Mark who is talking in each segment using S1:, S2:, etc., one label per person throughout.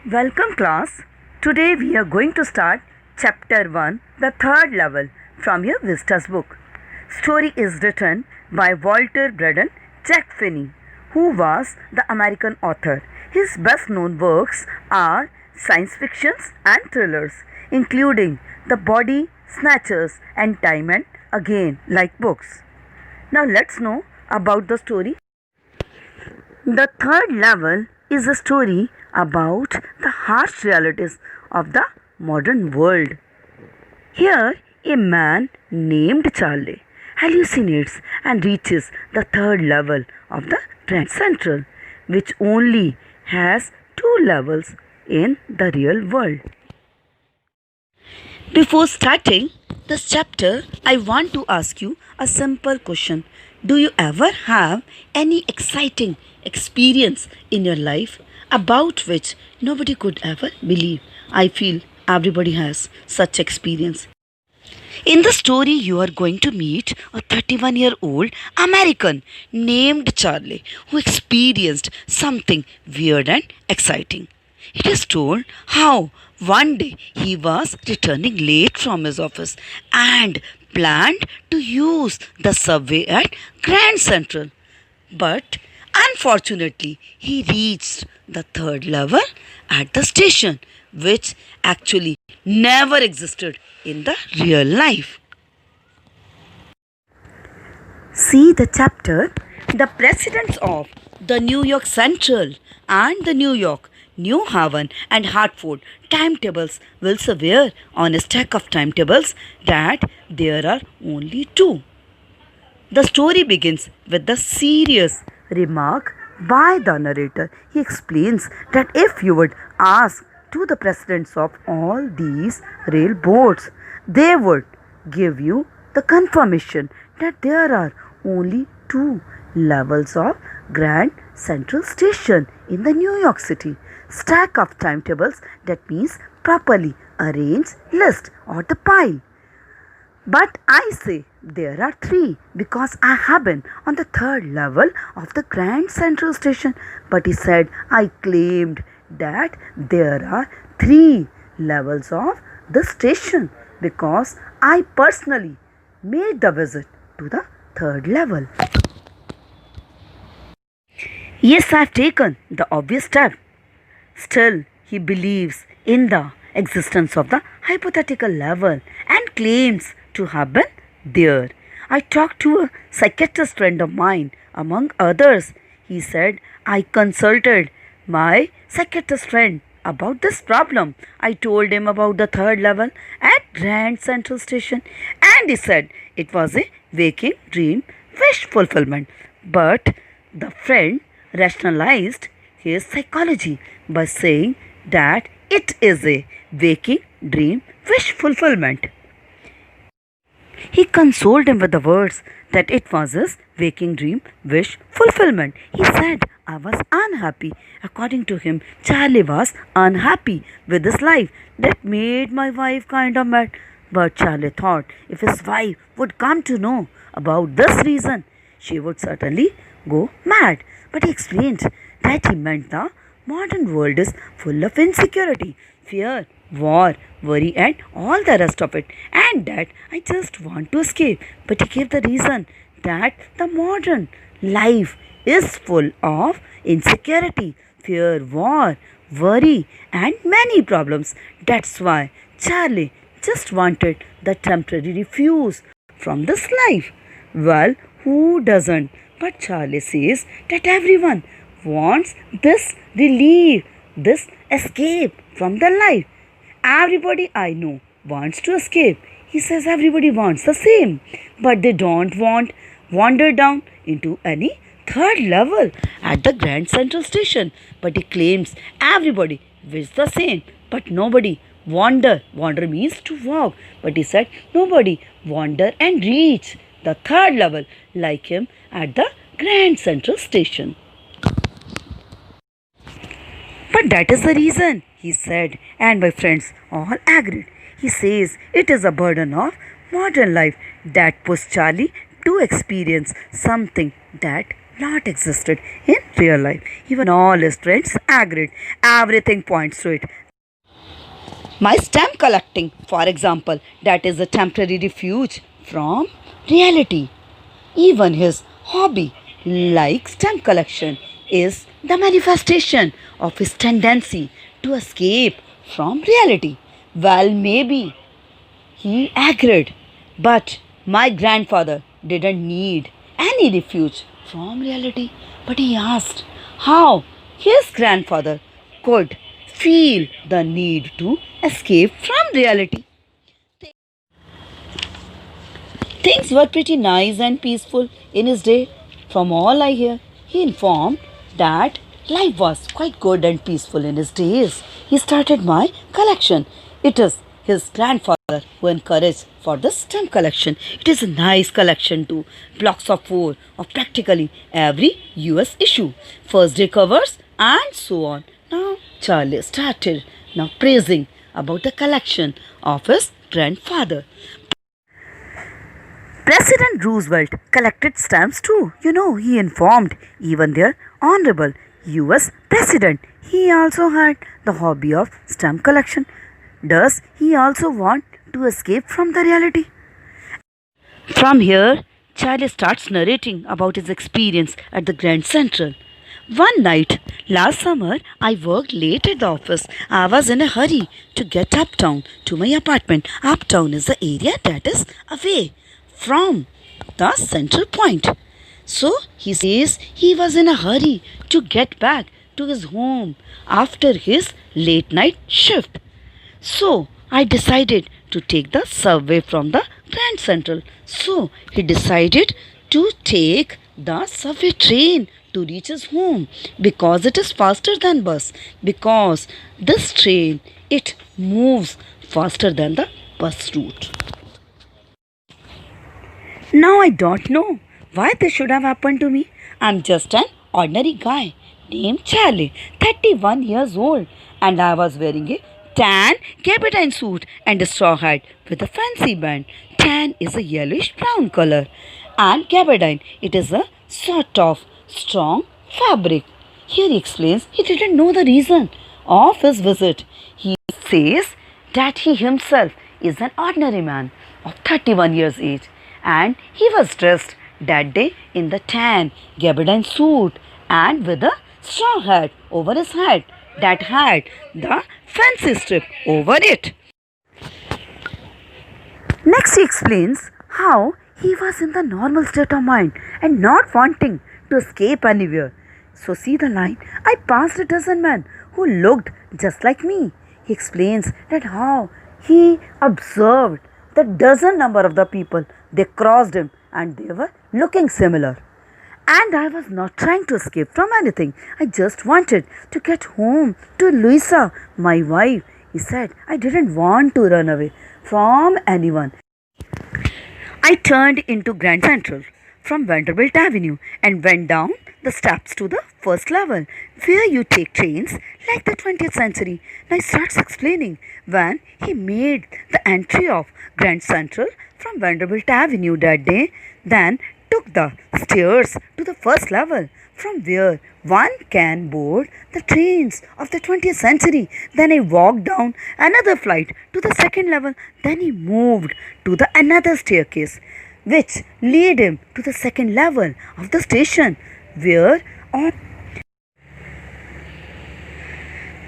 S1: Welcome class. Today we are going to start chapter 1, the third level from your VISTAS book. Story is written by Walter Braden Jack Finney, who was the American author. His best known works are science fictions and thrillers, including The Body Snatchers and Time and Again like books. Now let's know about the story. The third level is a story about the harsh realities of the modern world. Here, a man named Charlie hallucinates and reaches the third level of the Grand Central, which only has two levels in the real world. Before starting this chapter, I want to ask you a simple question. Do you ever have any exciting experience in your life about which nobody could ever believe? I feel everybody has such experience. In the story, you are going to meet a 31-year-old American named Charlie who experienced something weird and exciting. It is told how one day he was returning late from his office and planned to use the subway at Grand Central. But unfortunately, he reached the third level at the station, which actually never existed in the real life. See the chapter. The presidents of the New York Central and the New York, New Haven and Hartford timetables will swear on a stack of timetables that there are only two. The story begins with the serious remark by the narrator. He explains that if you would ask to the presidents of all these rail boards, they would give you the confirmation that there are only two levels of Grand Central Station in the New York City. Stack of timetables, that means properly arranged list or the pile. But I say there are three because I have been on the third level of the Grand Central Station. But he said I claimed that there are three levels of the station because I personally made the visit to the third level. Yes, I have taken the obvious step. Still, he believes in the existence of the hypothetical level and claims to have been there. I talked to a psychiatrist friend of mine, among others. He said, I consulted my psychiatrist friend about this problem. I told him about the third level at Grand Central Station, and he said it was a waking dream wish fulfillment. But the friend rationalized his psychology by saying that it is a waking dream wish fulfillment. He consoled him with the words that it was his waking dream wish fulfillment. He said I was unhappy. According to him, Charlie was unhappy with his life. That made my wife kind of mad. But Charlie thought if his wife would come to know about this reason, she would certainly go mad. But he explained that he meant the modern world is full of insecurity, fear, war, worry and all the rest of it, and that I just want to escape. But he gave the reason that the modern life is full of insecurity, fear, war, worry and many problems. That's why Charlie just wanted the temporary refuge from this life. Well, who doesn't? But Charlie says that everyone wants this relief, this escape from the life. Everybody I know wants to escape. He says everybody wants the same, but they don't want wander down into any third level at the Grand Central Station. But he claims everybody wishes the same, but nobody wander. Wander means to walk. But he said nobody wander and reach the third level like him at the Grand Central Station. But that is the reason, he said, and my friends all agreed. He says it is a burden of modern life that pushed Charlie to experience something that not existed in real life. Even all his friends agreed. Everything points to it. My stamp collecting, for example, that is a temporary refuge from reality. Even his hobby, like stamp collection, is the manifestation of his tendency to escape from reality. Well, maybe he agreed, but my grandfather didn't need any refuge from reality, but he asked how his grandfather could feel the need to escape from reality. Things were pretty nice and peaceful in his day. From all I hear, he informed that life was quite good and peaceful in his days. He started my collection. It is his grandfather who encouraged for the stamp collection. It is a nice collection too. Blocks of 4 of practically every US issue. First day covers and so on. Now Charlie started now praising about the collection of his grandfather. President Roosevelt collected stamps too. He informed even their honorable US President. He also had the hobby of stamp collection. Does he also want to escape from the reality? From here, Charlie starts narrating about his experience at the Grand Central. One night, last summer, I worked late at the office. I was in a hurry to get uptown to my apartment. Uptown is the area that is away from the central point. So he says he was in a hurry to get back to his home after his late night shift. So I decided to take the subway from the Grand Central. So he decided to take the subway train to reach his home because it is faster than bus. Because this train, it moves faster than the bus route. Now I don't know why this should have happened to me. I'm just an ordinary guy named Charlie, 31 years old, and I was wearing a tan gabardine suit and a straw hat with a fancy band. Tan is a yellowish brown color, and gabardine, it is a sort of strong fabric. Here he explains he didn't know the reason of his visit. He says that he himself is an ordinary man of 31 years age, and he was dressed that day in the tan gabardine suit and with a straw hat over his head that had the fancy strip over it. Next he explains how he was in the normal state of mind and not wanting to escape anywhere. So see the line, I passed a dozen men who looked just like me. He explains that how he observed the dozen number of the people. They crossed him and they were looking similar. And I was not trying to escape from anything. I just wanted to get home to Louisa, my wife. He said, I didn't want to run away from anyone. I turned into Grand Central from Vanderbilt Avenue and went down the steps to the first level where you take trains like the 20th century. Now he starts explaining when he made the entry of Grand Central from Vanderbilt Avenue that day, then took the stairs to the first level from where one can board the trains of the 20th century. Then he walked down another flight to the second level. Then he moved to the another staircase which led him to the second level of the station where on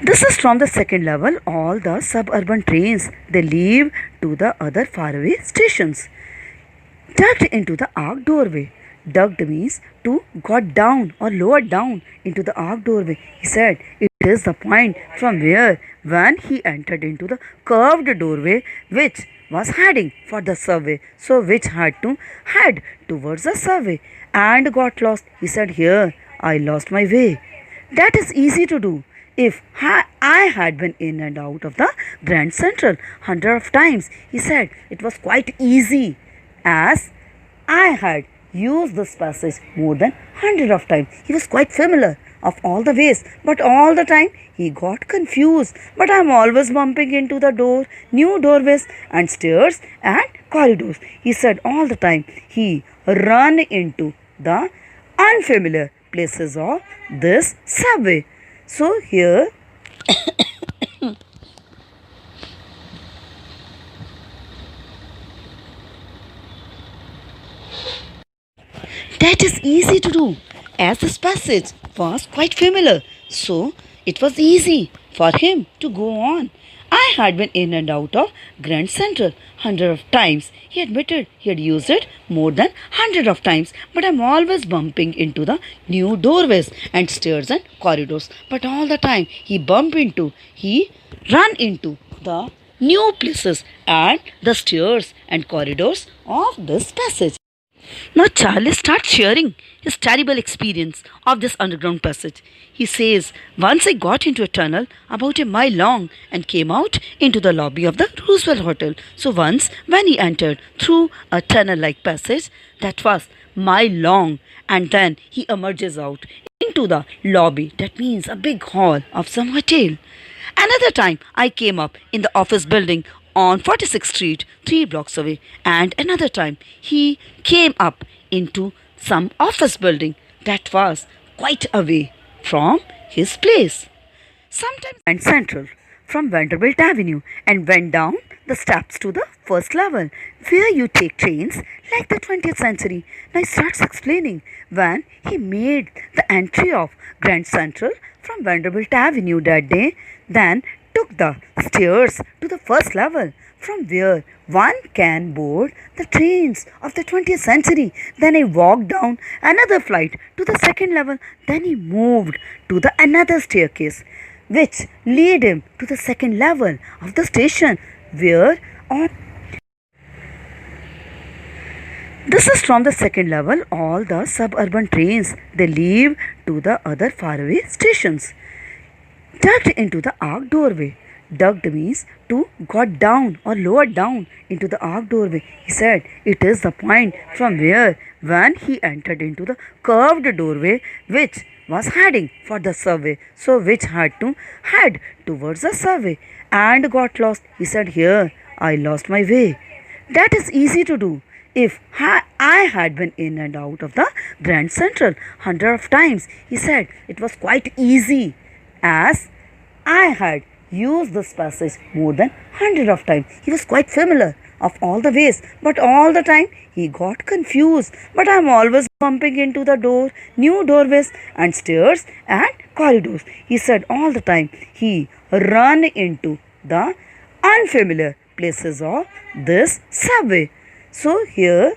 S1: this is from the second level all the suburban trains they leave to the other faraway stations. Ducked into the arched doorway. Ducked means to got down or lowered down into the arched doorway. He said it is the point from where when he entered into the curved doorway which was heading for the subway, so which had to head towards the subway and got lost. He said, here I lost my way. That is easy to do. If I had been in and out of the Grand Central hundreds of times, he said it was quite easy as I had used this passage more than 100 of times. He was quite familiar of all the ways, but all the time he got confused. But I am always bumping into the door, new doorways and stairs and corridors. He said all the time he run into the unfamiliar places of this subway. So here that is easy to do as this passage was quite familiar. So it was easy for him to go on. I had been in and out of Grand Central hundred of times. He admitted he had used it more than hundred of times, but I'm always bumping into the new doorways and stairs and corridors. But all the time he run into the new places and the stairs and corridors of this passage. Now Charlie starts sharing his terrible experience of this underground passage. He says, once I got into a tunnel about a mile long and came out into the lobby of the Roosevelt Hotel. So once when he entered through a tunnel-like passage that was mile long and then he emerges out into the lobby, that means a big hall of some hotel. Another time I came up in the office building on 46th Street, 3 blocks away, and another time he came up into some office building that was quite away from his place. Sometimes I went central from Vanderbilt Avenue and went down the steps to the first level where you take trains like the 20th century. Now he starts explaining when he made the entry of Grand Central from Vanderbilt Avenue that day, then took the stairs to the first level from where one can board the trains of the 20th century. Then he walked down another flight to the second level. Then he moved to the another staircase which lead him to the second level of the station where on this is from the second level all the suburban trains they leave to the other faraway stations. Ducked into the arched doorway. Ducked means to got down or lowered down into the arched doorway. He said it is the point from where when he entered into the curved doorway which was heading for the subway. So which had to head towards the subway and got lost. He said here I lost my way. That is easy to do. If I had been in and out of the Grand Central hundred of times, he said it was quite easy as I had used this passage more than hundred of times. He was quite familiar of all the ways, but all the time he got confused. But I'm always bumping into the new doorways and stairs and corridors. He said all the time he run into the unfamiliar places of this subway. So here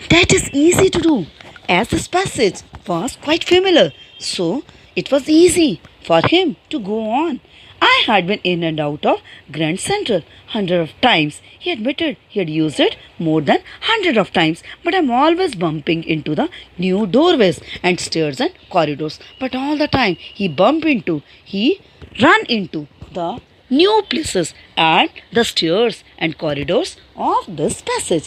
S1: that is easy to do as this passage was quite familiar. So it was easy for him to go on. I had been in and out of Grand Central hundred of times. He admitted he had used it more than hundred of times, but I'm always bumping into the new doorways and stairs and corridors. But all the time he run into the new places and the stairs and corridors of this passage.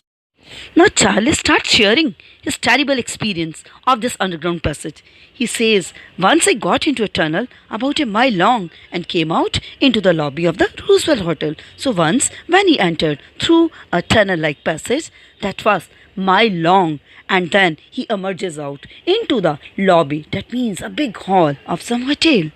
S1: Now Charlie starts sharing his terrible experience of this underground passage. He says, once I got into a tunnel about a mile long and came out into the lobby of the Roosevelt Hotel. So once when he entered through a tunnel-like passage that was mile long and then he emerges out into the lobby, that means a big hall of some hotel.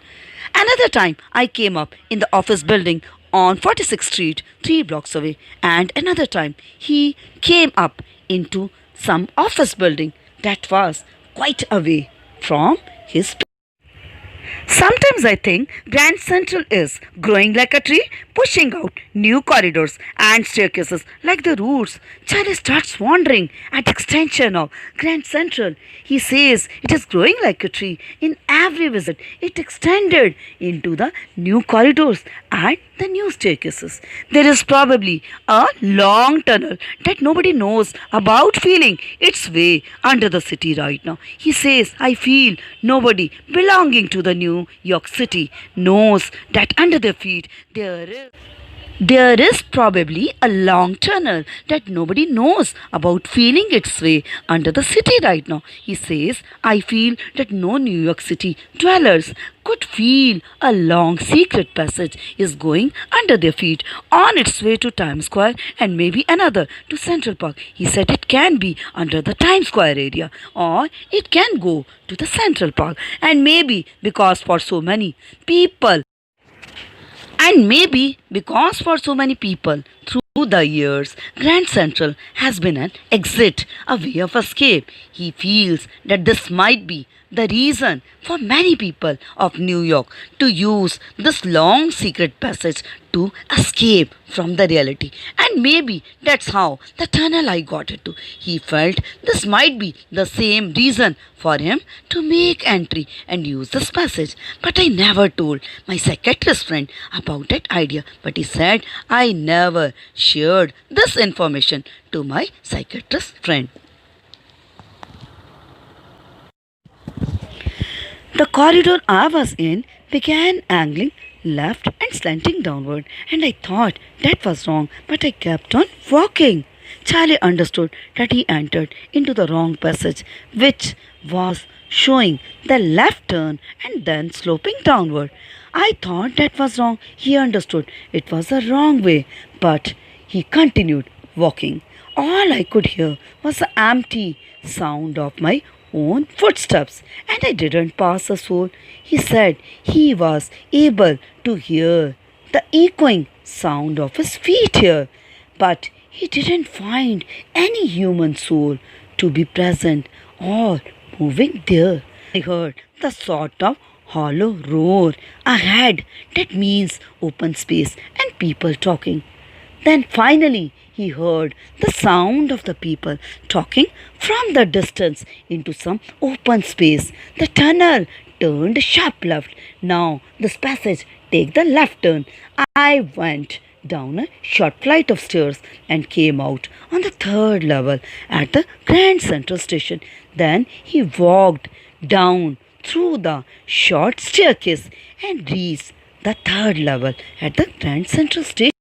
S1: Another time I came up in the office building on 46th Street, 3 blocks away, and another time he came up into some office building that was quite away from his place. Sometimes I think Grand Central is growing like a tree, pushing out new corridors and staircases like the roots. Charlie starts wondering at the extension of Grand Central. He says it is growing like a tree. In every visit, it extended into the new corridors and the new staircases. There is probably a long tunnel that nobody knows about feeling its way under the city right now. He says, I feel nobody belonging to the New York City knows that under their feet there is There is probably a long tunnel that nobody knows about feeling its way under the city right now. He says, I feel that no New York City dwellers could feel a long secret passage is going under their feet on its way to Times Square and maybe another to Central Park. He said it can be under the Times Square area or it can go to the Central Park and maybe because for so many people and maybe because for so many people through the years, Grand Central has been an exit, a way of escape. He feels that this might be the reason for many people of New York to use this long secret passage to escape from the reality. And maybe that's how the tunnel I got into. He felt this might be the same reason for him to make entry and use this passage. But I never told my psychiatrist friend about that idea. But he said I never shared this information to my psychiatrist friend. The corridor I was in began angling left and slanting downward, and I thought that was wrong, but I kept on walking. Charlie understood that he entered into the wrong passage, which was showing the left turn and then sloping downward. I thought that was wrong. He understood it was the wrong way, but he continued walking. All I could hear was the empty sound of my own footsteps, and I didn't pass a soul. He said he was able to hear the echoing sound of his feet here, but he didn't find any human soul to be present or moving there. I heard the sort of hollow roar ahead that means open space and people talking. Then finally he heard the sound of the people talking from the distance into some open space. The tunnel turned sharp left. Now this passage take the left turn. I went down a short flight of stairs and came out on the third level at the Grand Central Station. Then he walked down through the short staircase and reached the third level at the Grand Central Station.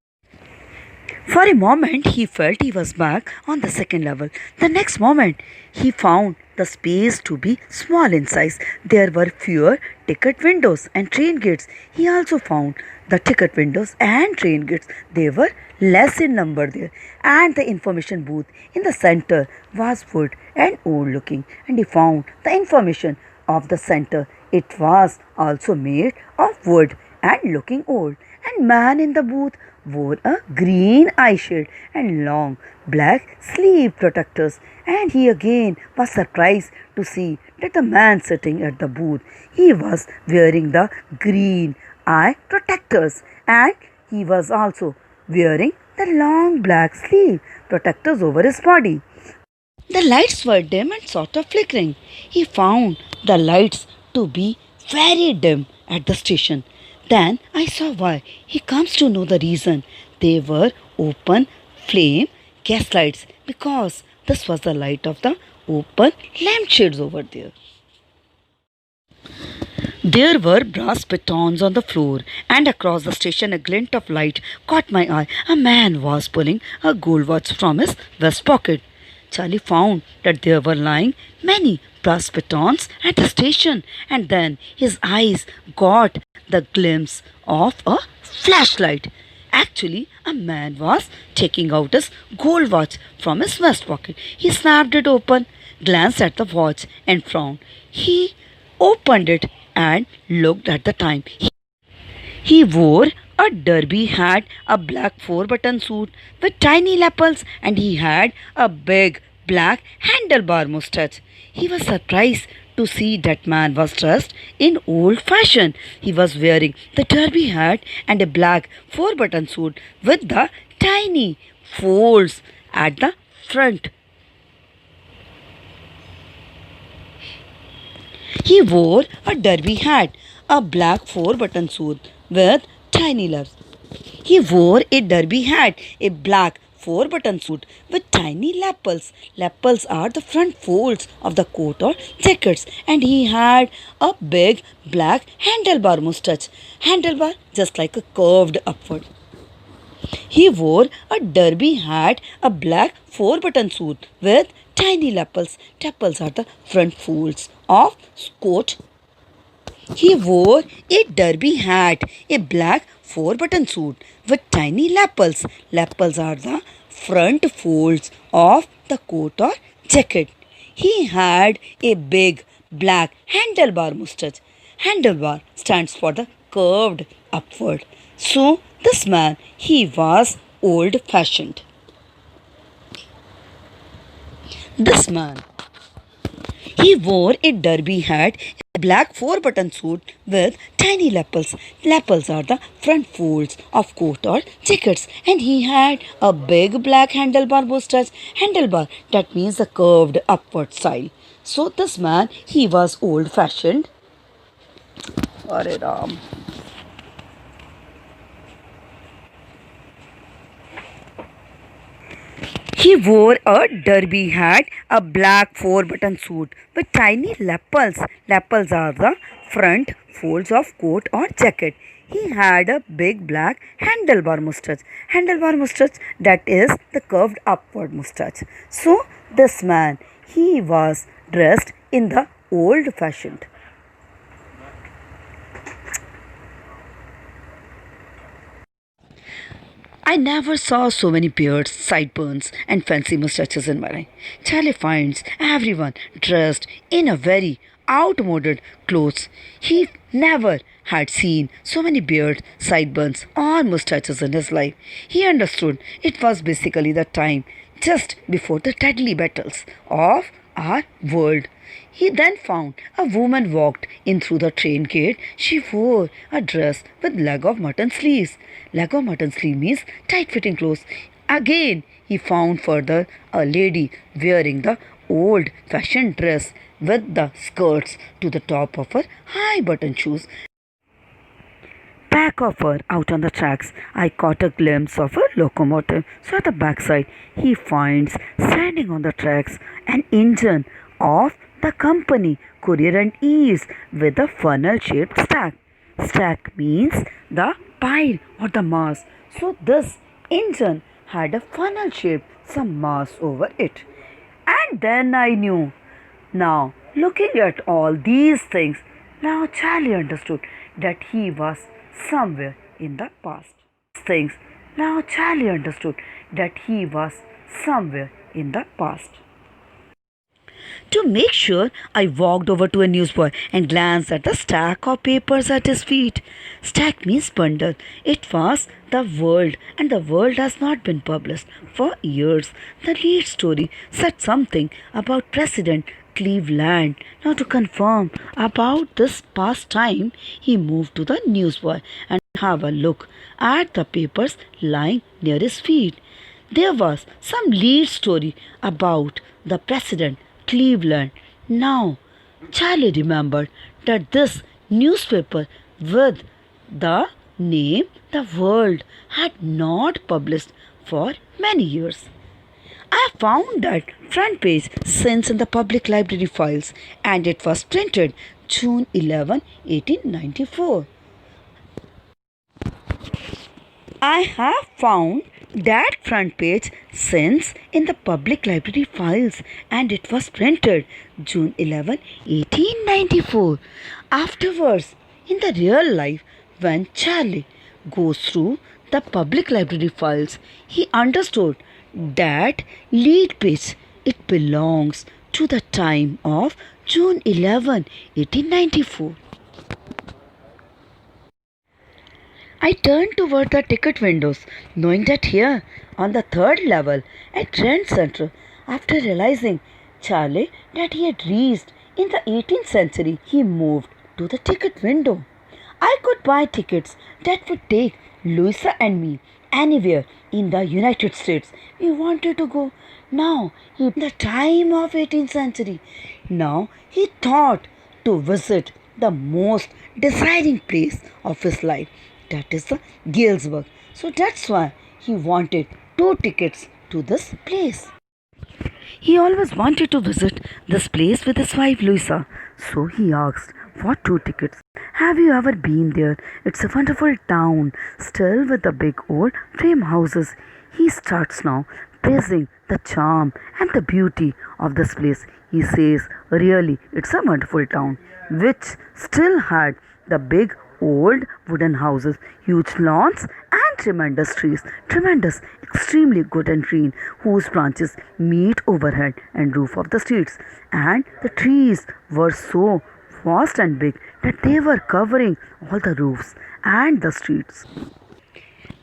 S1: For a moment, he felt he was back on the second level. The next moment, he found the space to be small in size. There were fewer ticket windows and train gates. He also found the ticket windows and train gates. They were less in number there. And the information booth in the center was wood and old looking. And he found the information of the center. It was also made of wood and looking old. And man in the booth wore a green eye shade and long black sleeve protectors, and he again was surprised to see that the man sitting at the booth, he was wearing the green eye protectors, and he was also wearing the long black sleeve protectors over his body. The lights were dim and sort of flickering. He found the lights to be very dim at the station. Then I saw why. He comes to know the reason. They were open flame gas lights because this was the light of the open lampshades over there. There were brass batons on the floor, and across the station a glint of light caught my eye. A man was pulling a gold watch from his vest pocket. Charlie found that there were lying many brass batons at the station, and then his eyes got the glimpse of a flashlight. Actually, a man was taking out his gold watch from his vest pocket. He snapped it open, glanced at the watch, and frowned. He opened it and looked at the time. He wore a derby hat, a black four-button suit with tiny lapels, and he had a big black handlebar mustache. He was surprised to see that man was dressed in old fashion. He was wearing the derby hat and a black four-button suit with the tiny folds at the front. He wore a derby hat, a black four-button suit with tiny lapels. He wore a derby hat, a black four-button suit with tiny lapels. Lapels are the front folds of the coat or jackets, and he had a big black handlebar mustache. Handlebar just like a curved upward. He wore a derby hat, a black four-button suit with tiny lapels. Lapels are the front folds of coat. He wore a derby hat, a black four-button suit with tiny lapels. Lapels are the front folds of the coat or jacket. He had a big black handlebar mustache. Handlebar stands for the curved upward. So this man, he was old-fashioned. This man, he wore a derby hat, a black four-button suit with tiny lapels. Lapels are the front folds of coat or jackets. And he had a big black handlebar mustache. Handlebar, that means the curved upward style. So this man, he was old-fashioned. Hare Ram. He wore a derby hat, a black four-button suit with tiny lapels. Lapels are the front folds of coat or jacket. He had a big black handlebar mustache. Handlebar mustache, that is the curved upward mustache. So this man, he was dressed in the old-fashioned. I never saw so many beards, sideburns, and fancy mustaches in my life. Charlie finds everyone dressed in a very outmoded clothes. He never had seen so many beards, sideburns, or mustaches in his life. He understood it was basically the time just before the deadly battles of our world. He then found a woman walked in through the train gate. She wore a dress with leg of mutton sleeves. Leg of mutton sleeve means tight-fitting clothes. Again, he found further a lady wearing the old-fashioned dress with the skirts to the top of her high-button shoes. Back of her, out on the tracks, I caught a glimpse of a locomotive. So at the backside, he finds standing on the tracks an engine of the company Courier and Ease with a funnel-shaped stack. Stack means the pile or the mass. So this engine had a funnel shape, some mass over it. And then I knew. Now, looking at all these things, now Charlie understood that he was somewhere in the past. Things. Now Charlie understood that he was somewhere in the past. To make sure, I walked over to a newsboy and glanced at the stack of papers at his feet. Stack means bundle. It was the world, and the world has not been published for years. The lead story said something about President Cleveland. Now, to confirm about this past time, he moved to the newsboy and have a look at the papers lying near his feet. There was some lead story about the president Cleveland. Now, Charlie remembered that this newspaper with the name The World had not published for many years. I found that front page since in the public library files, and it was printed June 11, 1894. I have found that front page since in the public library files, and it was printed June 11, 1894. Afterwards, in the real life, when Charlie goes through the public library files, he understood that lead page, it belongs to the time of June 11, 1894. I turned toward the ticket windows, knowing that here, on the third level at Grand Central, after realizing Charlie that he had reached in the 18th century, he moved to the ticket window. I could buy tickets that would take Louisa and me anywhere in the United States we wanted to go. Now, in the time of 18th century, now he thought to visit the most desiring place of his life, that is the Galesburg. So that's why he wanted 2 tickets to this place. He always wanted to visit this place with his wife Louisa. So he asked for 2 tickets. Have you ever been there? It's a wonderful town, still with the big old frame houses. He starts now, praising the charm and the beauty of this place. He says, really, it's a wonderful town, which still had the big old wooden houses, huge lawns, and tremendous trees. Tremendous, extremely good and green, whose branches meet overhead and roof of the streets. And the trees were so vast and big that they were covering all the roofs and the streets.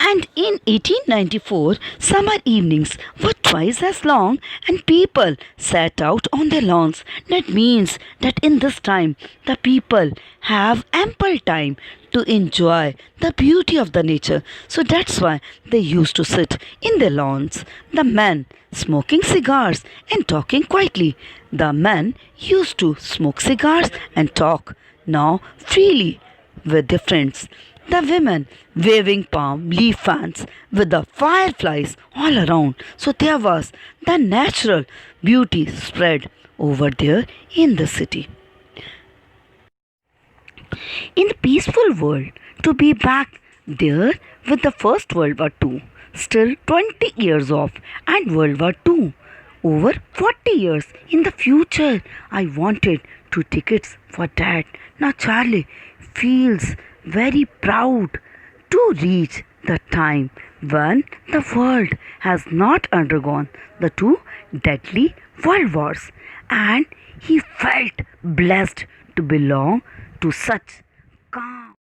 S1: And in 1894, summer evenings were twice as long and people sat out on their lawns. That means that in this time, the people have ample time to enjoy the beauty of the nature. So that's why they used to sit in their lawns. The men smoking cigars and talking quietly. The men used to smoke cigars and talk now freely with their friends. The women waving palm leaf fans with the fireflies all around. So there was the natural beauty spread over there in the city. In the peaceful world, to be back there with the First World War II, still 20 years off, and World War II, over 40 years in the future, I wanted 2 tickets for that. Now Charlie feels very proud to reach the time when the world has not undergone the 2 deadly world wars, and he felt blessed to belong to such calm.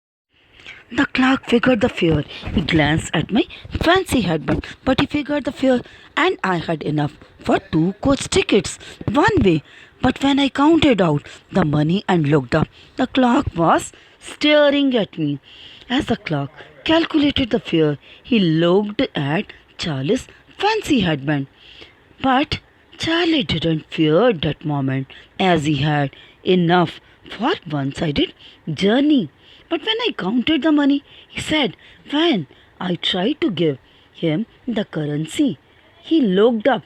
S1: The clerk figured the fare. He glanced at my fancy headband, but he figured the fare, and I had enough for 2 coach tickets one way. But when I counted out the money and looked up, the clerk was staring at me. As the clerk calculated the fare, he looked at Charlie's fancy headband. But Charlie didn't fear that moment, as he had enough for one-sided journey. But when I counted the money, he said, when I tried to give him the currency, he looked up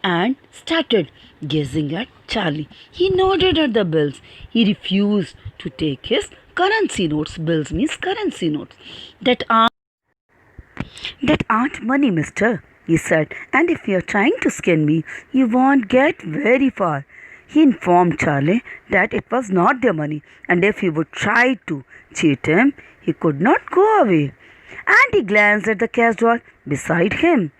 S1: and started gazing at Charlie. He nodded at the bills. He refused to take his currency notes. Bills means currency notes. That aren't money, mister, he said, and if you're trying to skin me, you won't get very far. He informed Charlie that it was not their money, and if he would try to cheat him, he could not go away. And he glanced at the cash drawer beside him.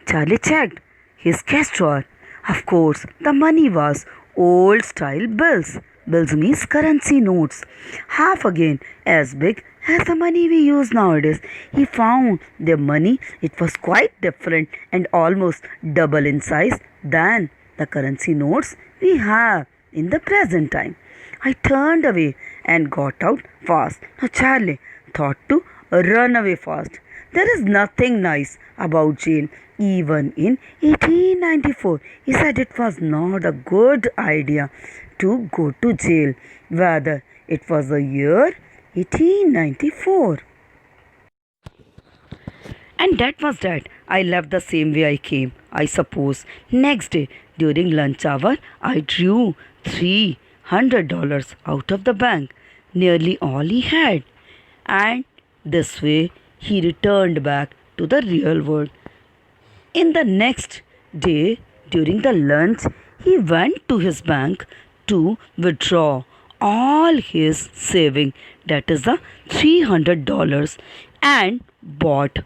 S1: Charlie checked his cash drawer. Of course, the money was old-style bills. Bills means currency notes, half again as big as the money we use nowadays. He found their money. It was quite different and almost double in size than the currency notes we have in the present time. I turned away and got out fast. Now Charlie thought to run away fast. There is nothing nice about jail. Even in 1894, he said it was not a good idea to go to jail, whether it was the year 1894. And that was that. I left the same way I came, I suppose. Next day, during lunch hour, I drew $300 out of the bank, nearly all he had. And this way, he returned back to the real world. In the next day, during the lunch, he went to his bank to withdraw all his saving, that is the $300, and bought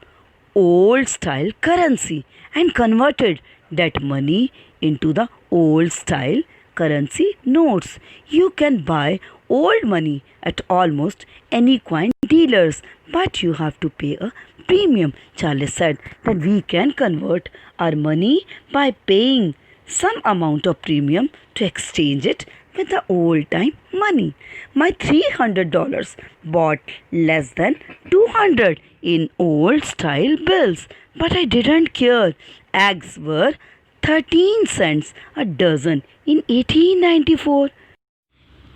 S1: old style currency and converted that money into the old style currency notes. You can buy old money at almost any coin dealers, but you have to pay a premium. Charlie said that we can convert our money by paying some amount of premium to exchange it with the old time money. My $300 bought less than 200 in old style bills, but I didn't care. Eggs were 13 cents a dozen in 1894.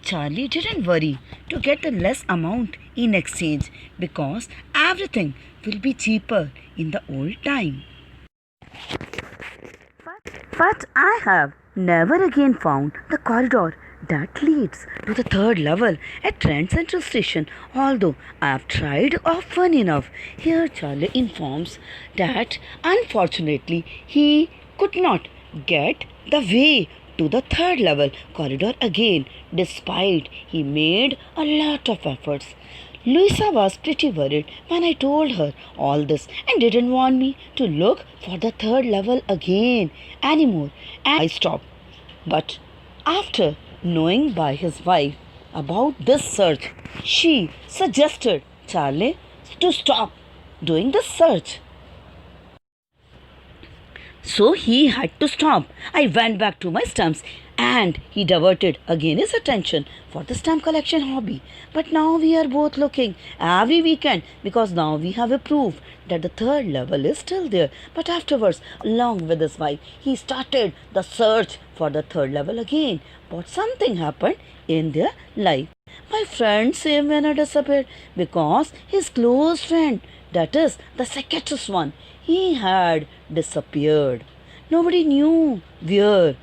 S1: Charlie didn't worry to get the less amount in exchange because everything will be cheaper in the old time. But I have never again found the corridor that leads to the third level at Trent Central Station. Although I have tried often enough, here Charlie informs that unfortunately he could not get the way to the third level corridor again, despite he made a lot of efforts. Louisa was pretty worried when I told her all this and didn't want me to look for the third level again anymore. And I stopped. But after knowing by his wife about this search, she suggested Charlie to stop doing the search. So he had to stop. I went back to my stamps and he diverted again his attention for the stamp collection hobby. But now we are both looking every weekend because now we have a proof that the third level is still there. But afterwards, along with his wife, he started the search for the third level again. But something happened in their life. My friend same winner disappeared because his close friend, that is the second one, he had disappeared. Nobody knew where,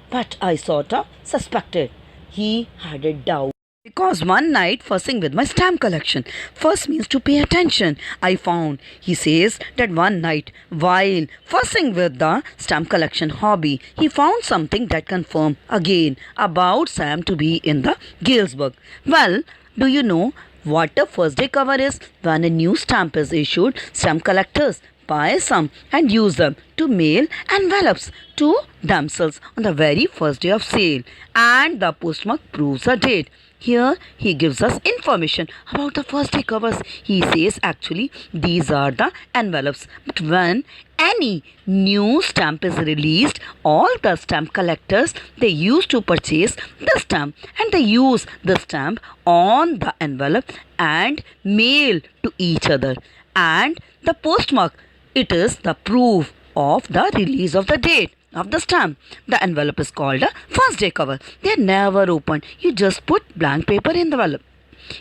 S1: but I sort of suspected he had a doubt. Because one night fussing with my stamp collection, fuss means to pay attention, I found. He says that one night while fussing with the stamp collection hobby, he found something that confirmed again about Sam to be in the Galesburg. Well, do you know what a first day cover is? When a new stamp is issued, stamp collectors buy some and use them to mail envelopes to themselves on the very first day of sale, and the postmark proves the date. Here he gives us information about the first day covers. He says actually these are the envelopes, but when any new stamp is released, all the stamp collectors, they used to purchase the stamp and they use the stamp on the envelope and mail to each other. And the postmark, it is the proof of the release of the date of the stamp. The envelope is called a first day cover. They are never opened. You just put blank paper in the envelope.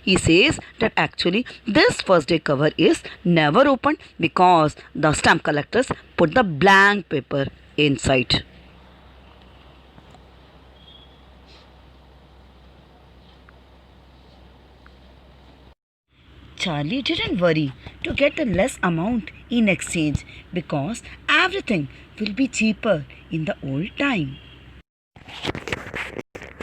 S1: He says that actually this first day cover is never opened because the stamp collectors put the blank paper inside. Charlie didn't worry to get the less amount in exchange because everything will be cheaper in the old time.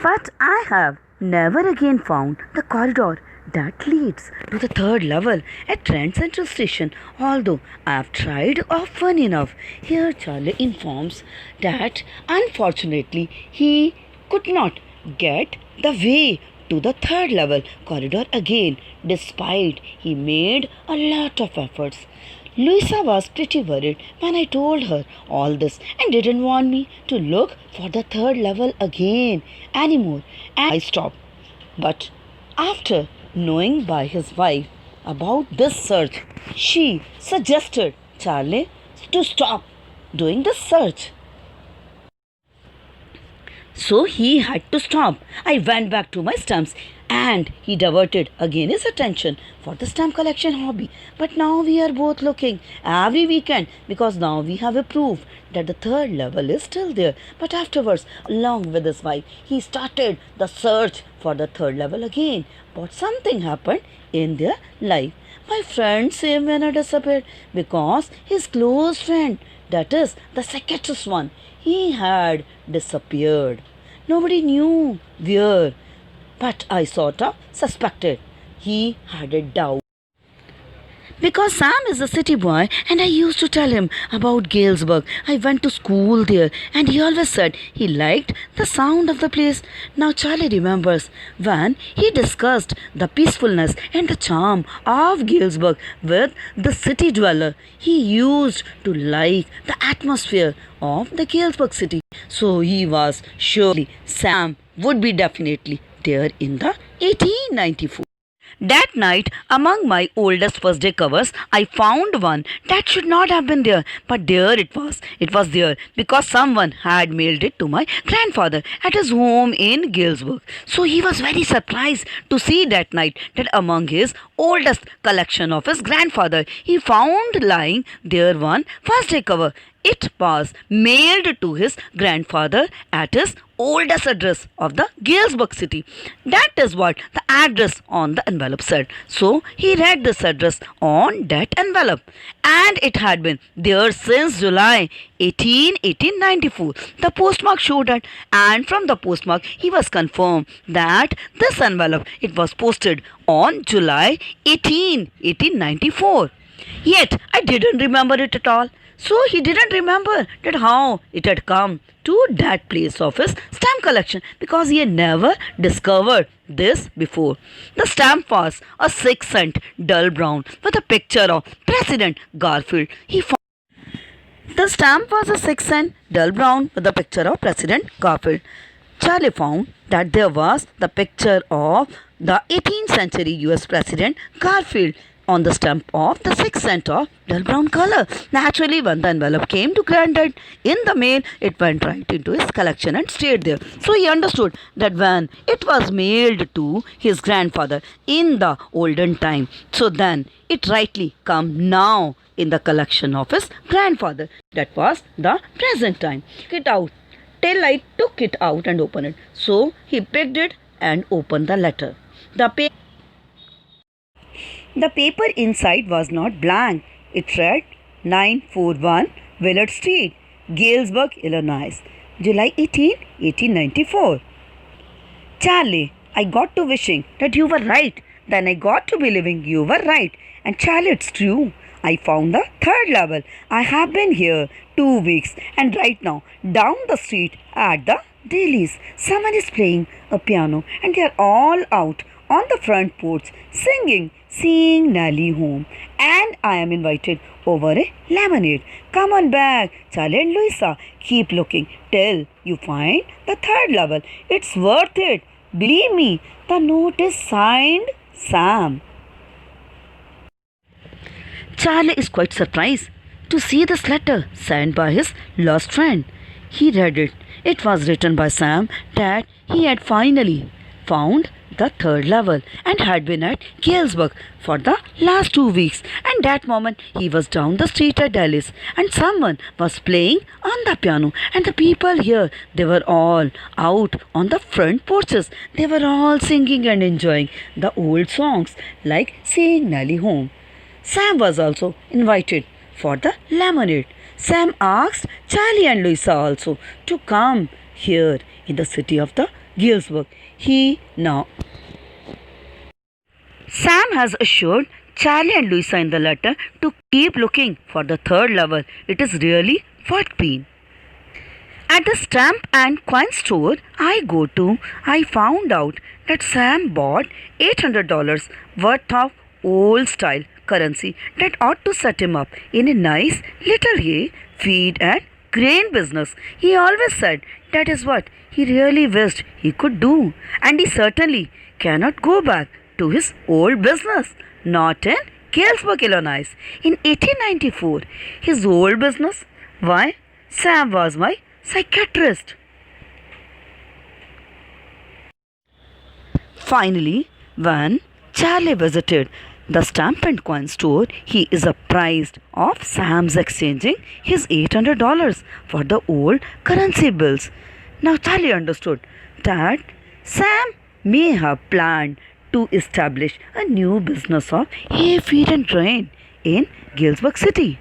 S1: But I have never again found the corridor that leads to the third level at Trent Central Station. Although I have tried often enough, here Charlie informs that unfortunately he could not get the way to the third level corridor again, despite he made a lot of efforts. Louisa was pretty worried when I told her all this and didn't want me to look for the third level again anymore. And I stopped. But after knowing by his wife about this search, she suggested Charlie to stop doing the search. So he had to stop. I went back to my stamps and he diverted again his attention for the stamp collection hobby. But now we are both looking every weekend because now we have a proof that the third level is still there. But afterwards, along with his wife, he started the search for the third level again. But something happened in their life. My friend same winner disappeared because his close friend, that is the second one, he had disappeared. Nobody knew where, but I sort of suspected he had a doubt. Because Sam is a city boy and I used to tell him about Galesburg. I went to school there and he always said he liked the sound of the place. Now Charlie remembers when he discussed the peacefulness and the charm of Galesburg with the city dweller. He used to like the atmosphere of the Galesburg city. So he was surely Sam would be definitely there in the 1894. That night, among my oldest first day covers, I found one that should not have been there, but there it was. It was there because someone had mailed it to my grandfather at his home in Galesburg. So he was very surprised to see that night that among his oldest collection of his grandfather, he found lying there one first day cover. It was mailed to his grandfather at his oldest address of the Galesburg city. That is what the address on the envelope said. So he read this address on that envelope, and it had been there since July 18, 1894. The postmark showed that, and from the postmark he was confirmed that this envelope it was posted on July 18, 1894. Yet I didn't remember it at all. So he didn't remember that how it had come to that place of his stamp collection, because he had never discovered this before. The stamp was a 6-cent dull brown with a picture of President Garfield. The stamp was a 6-cent dull brown with a picture of President Garfield. Charlie found that there was the picture of the 18th century US President Garfield on the stamp of the 6-cent of dull brown color. Naturally, when the envelope came to Granddad in the mail, it went right into his collection and stayed there. So he understood that when it was mailed to his grandfather in the olden time, so then it rightly come now in the collection of his grandfather. That was the present time. It out till I took it out and opened it. So he picked it and opened the letter. The paper inside was not blank. It read 941 Willard Street, Galesburg, Illinois, July 18, 1894. Charlie, I got to wishing that you were right. Then I got to believing you were right. And Charlie, it's true. I found the 3rd level. I have been here 2 weeks, and right now, down the street at the Dailies, someone is playing a piano, and they are all out on the front porch singing Sing Nellie Home, and I am invited over a lemonade. Come on back, Charlie and Louisa. Keep looking till you find the 3rd level. It's worth it. Believe me, the note is signed Sam. Charlie is quite surprised to see this letter signed by his lost friend. He read it. It was written by Sam that he had finally found the 3rd level and had been at Galesburg for the last 2 weeks. And that moment he was down the street at Dallas, and someone was playing on the piano, and the people here, they were all out on the front porches. They were all singing and enjoying the old songs like Sing Nellie Home. Sam was also invited for the lemonade. Sam asked Charlie and Louisa also to come here in the city of the Galesburg. Sam has assured Charlie and Louisa in the letter to keep looking for the 3rd level. It is really worth being. At the stamp and coin store I go to, I found out that Sam bought $800 worth of old style currency that ought to set him up in a nice little hay, feed and grain business. He always said that is what he really wished he could do, and he certainly cannot go back to his old business, not in Galesburg, Illinois. In 1894, his old business? Why, Sam was my psychiatrist. Finally, when Charlie visited the stamp and coin store, he is apprised of Sam's exchanging his $800 for the old currency bills. Now Charlie understood that Sam may have planned to establish a new business of hay, feed and grain in Galesburg City.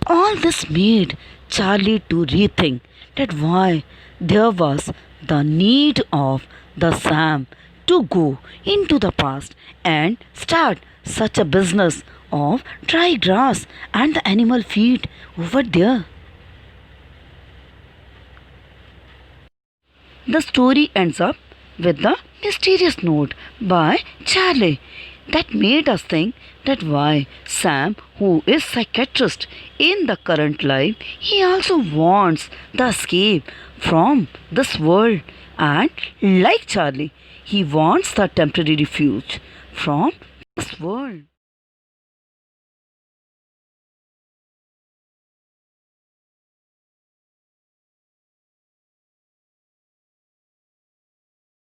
S1: All this made Charlie to rethink that why there was the need of the Sam to go into the past and start such a business of dry grass and the animal feed over there. The story ends up with the mysterious note by Charlie that made us think that why Sam, who is psychiatrist in the current life, he also wants the escape from this world, and like Charlie, he wants the temporary refuge from this world.